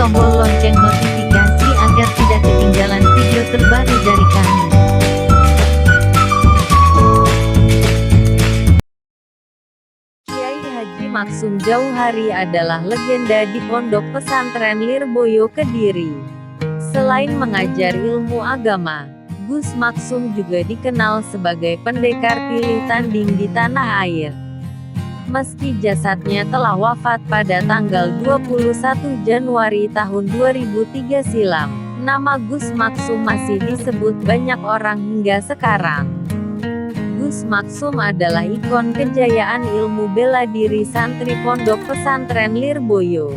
tombol lonceng notifikasi agar tidak ketinggalan video terbaru dari kami. Kiai Haji Maksum Jauhari adalah legenda di Pondok Pesantren Lirboyo Kediri. Selain mengajar ilmu agama, Gus Maksum juga dikenal sebagai pendekar pilih tanding di tanah air. Meski jasadnya telah wafat pada tanggal 21 Januari tahun 2003 silam, nama Gus Maksum masih disebut banyak orang hingga sekarang. Gus Maksum adalah ikon kejayaan ilmu bela diri santri Pondok Pesantren Lirboyo.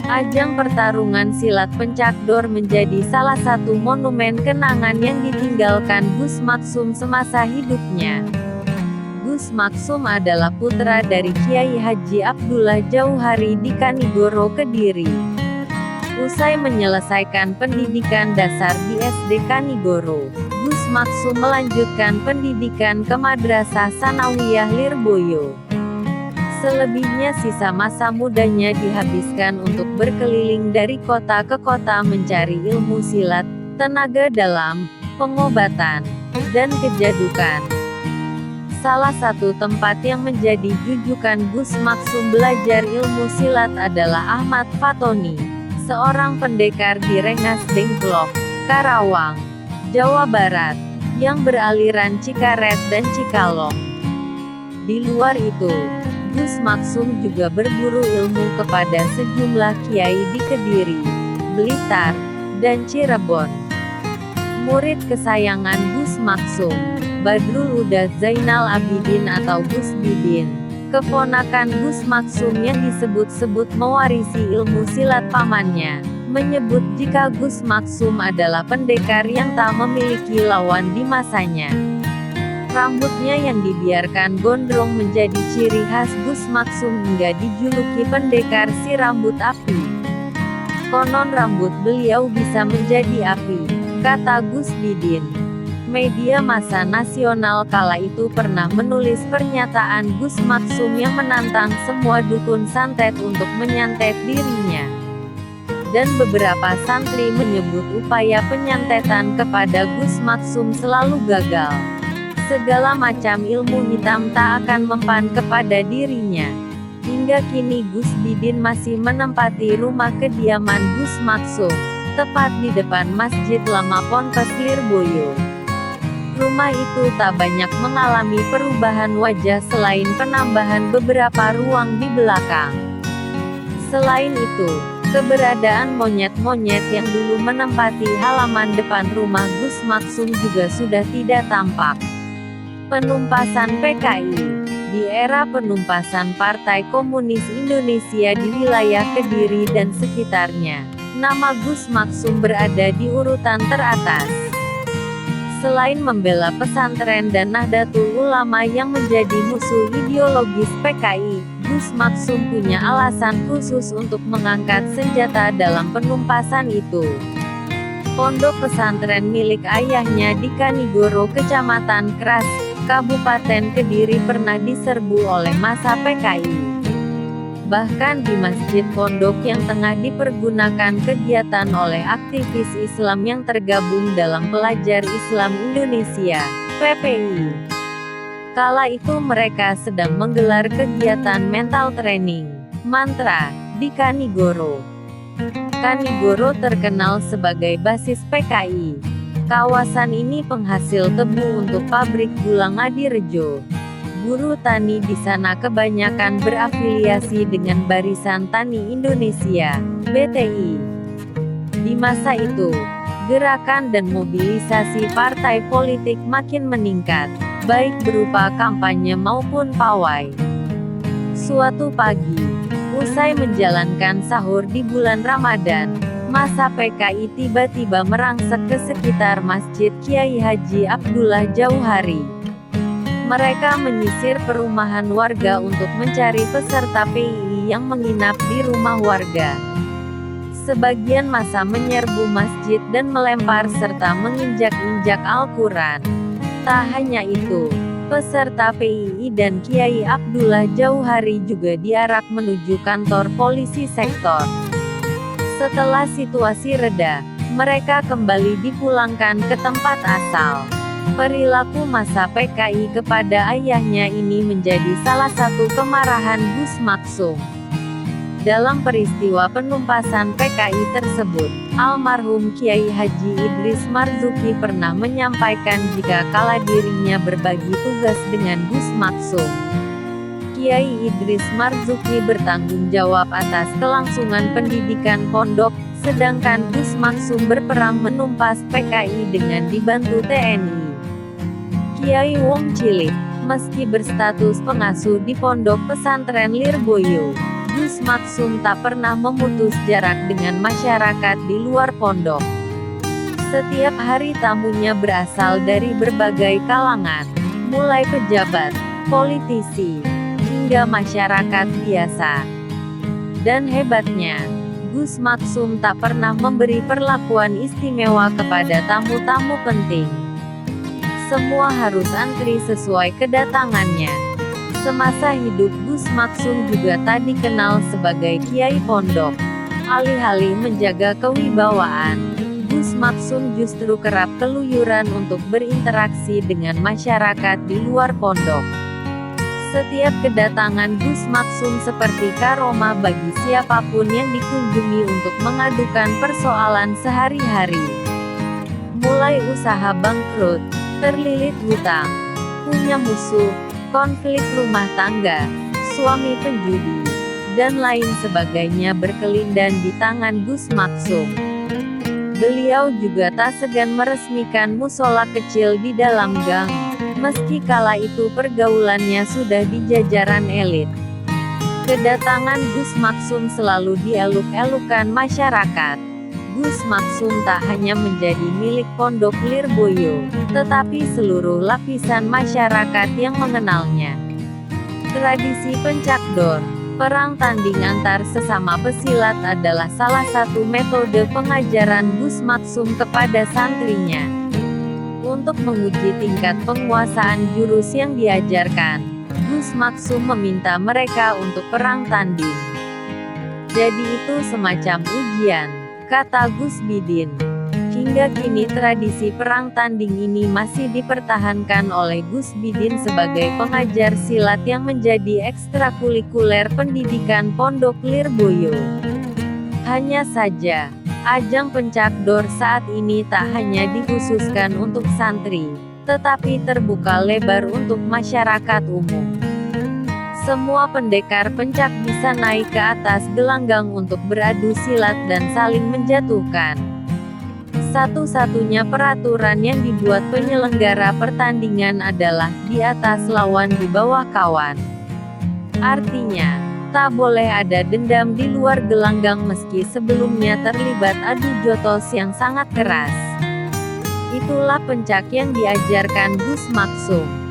Ajang pertarungan silat pencak dor menjadi salah satu monumen kenangan yang ditinggalkan Gus Maksum semasa hidupnya. Gus Maksum adalah putra dari Kiai Haji Abdullah Jauhari di Kanigoro, Kediri. Usai menyelesaikan pendidikan dasar di SD Kanigoro, Gus Maksum melanjutkan pendidikan ke Madrasah Sanawiyah Lirboyo. Selebihnya sisa masa mudanya dihabiskan untuk berkeliling dari kota ke kota mencari ilmu silat, tenaga dalam, pengobatan, dan kejadukan. Salah satu tempat yang menjadi jujukan Gus Maksum belajar ilmu silat adalah Ahmad Fatoni, seorang pendekar di Rengas Dengklok, Karawang, Jawa Barat, yang beraliran Cikaret dan Cikalong. Di luar itu, Gus Maksum juga berburu ilmu kepada sejumlah kiai di Kediri, Blitar, dan Cirebon. Murid kesayangan Gus Maksum, Badrul Huda Zainal Abidin atau Gus Bidin, keponakan Gus Maksum yang disebut-sebut mewarisi ilmu silat pamannya, menyebut jika Gus Maksum adalah pendekar yang tak memiliki lawan di masanya. Rambutnya yang dibiarkan gondrong menjadi ciri khas Gus Maksum hingga dijuluki pendekar si rambut api. Konon rambut beliau bisa menjadi api, kata Gus Bidin. Media massa nasional kala itu pernah menulis pernyataan Gus Maksum yang menantang semua dukun santet untuk menyantet dirinya. Dan beberapa santri menyebut upaya penyantetan kepada Gus Maksum selalu gagal. Segala macam ilmu hitam tak akan mempan kepada dirinya. Hingga kini Gus Bidin masih menempati rumah kediaman Gus Maksum, tepat di depan Masjid Lama Ponpes Lirboyo. Rumah itu tak banyak mengalami perubahan wajah selain penambahan beberapa ruang di belakang. Selain itu, keberadaan monyet-monyet yang dulu menempati halaman depan rumah Gus Maksum juga sudah tidak tampak. Penumpasan PKI. Di era penumpasan Partai Komunis Indonesia di wilayah Kediri dan sekitarnya, nama Gus Maksum berada di urutan teratas. Selain membela pesantren dan Nahdlatul Ulama yang menjadi musuh ideologis PKI, Gus Maksum punya alasan khusus untuk mengangkat senjata dalam penumpasan itu. Pondok pesantren milik ayahnya di Kanigoro, Kecamatan Keras, Kabupaten Kediri pernah diserbu oleh massa PKI. Bahkan di masjid pondok yang tengah dipergunakan kegiatan oleh aktivis Islam yang tergabung dalam Pelajar Islam Indonesia, PPI. Kala itu mereka sedang menggelar kegiatan mental training, mantra, di Kanigoro. Kanigoro terkenal sebagai basis PKI. Kawasan ini penghasil tebu untuk pabrik gula Ngadirejo. Buruh tani di sana kebanyakan berafiliasi dengan Barisan Tani Indonesia, BTI. Di masa itu, gerakan dan mobilisasi partai politik makin meningkat, baik berupa kampanye maupun pawai. Suatu pagi, usai menjalankan sahur di bulan Ramadan, massa PKI tiba-tiba merangsek ke sekitar Masjid Kiai Haji Abdullah Jauhari. Mereka menyisir perumahan warga untuk mencari peserta PII yang menginap di rumah warga. Sebagian massa menyerbu masjid dan melempar serta menginjak-injak Al-Quran. Tak hanya itu, peserta PII dan Kiai Abdullah Jauhari juga diarak menuju kantor polisi sektor. Setelah situasi reda, mereka kembali dipulangkan ke tempat asal. Perilaku massa PKI kepada ayahnya ini menjadi salah satu kemarahan Gus Maksum. Dalam peristiwa penumpasan PKI tersebut, almarhum Kiai Haji Idris Marzuki pernah menyampaikan jika kala dirinya berbagi tugas dengan Gus Maksum, Kiai Idris Marzuki bertanggung jawab atas kelangsungan pendidikan pondok, sedangkan Gus Maksum berperang menumpas PKI dengan dibantu TNI. Kiai Wong Cilik, meski berstatus pengasuh di pondok pesantren Lirboyo, Gus Maksum tak pernah memutus jarak dengan masyarakat di luar pondok. Setiap hari tamunya berasal dari berbagai kalangan, mulai pejabat, politisi, hingga masyarakat biasa. Dan hebatnya, Gus Maksum tak pernah memberi perlakuan istimewa kepada tamu-tamu penting. Semua harus antri sesuai kedatangannya. Semasa hidup Gus Maksum juga tak dikenal sebagai kiai pondok. Alih-alih menjaga kewibawaan, Gus Maksum justru kerap keluyuran untuk berinteraksi dengan masyarakat di luar pondok. Setiap kedatangan Gus Maksum seperti karomah bagi siapapun yang dikunjungi untuk mengadukan persoalan sehari-hari. Mulai usaha bangkrut, terlilit hutang, punya musuh, konflik rumah tangga, suami penjudi, dan lain sebagainya berkelindan di tangan Gus Maksum. Beliau juga tak segan meresmikan musola kecil di dalam gang, meski kala itu pergaulannya sudah di jajaran elit. Kedatangan Gus Maksum selalu dieluk-elukan masyarakat. Gus Maksum tak hanya menjadi milik pondok Lirboyo, tetapi seluruh lapisan masyarakat yang mengenalnya. Tradisi pencakdor, perang tanding antar sesama pesilat adalah salah satu metode pengajaran Gus Maksum kepada santrinya. Untuk menguji tingkat penguasaan jurus yang diajarkan, Gus Maksum meminta mereka untuk perang tanding. Jadi itu semacam ujian, kata Gus Bidin. Hingga kini tradisi perang tanding ini masih dipertahankan oleh Gus Bidin sebagai pengajar silat yang menjadi ekstrakurikuler pendidikan pondok Lirboyo. Hanya saja, ajang pencakdor saat ini tak hanya dikhususkan untuk santri, tetapi terbuka lebar untuk masyarakat umum. Semua pendekar pencak bisa naik ke atas gelanggang untuk beradu silat dan saling menjatuhkan. Satu-satunya peraturan yang dibuat penyelenggara pertandingan adalah di atas lawan di bawah kawan. Artinya, tak boleh ada dendam di luar gelanggang meski sebelumnya terlibat adu jotos yang sangat keras. Itulah pencak yang diajarkan Gus Maksum.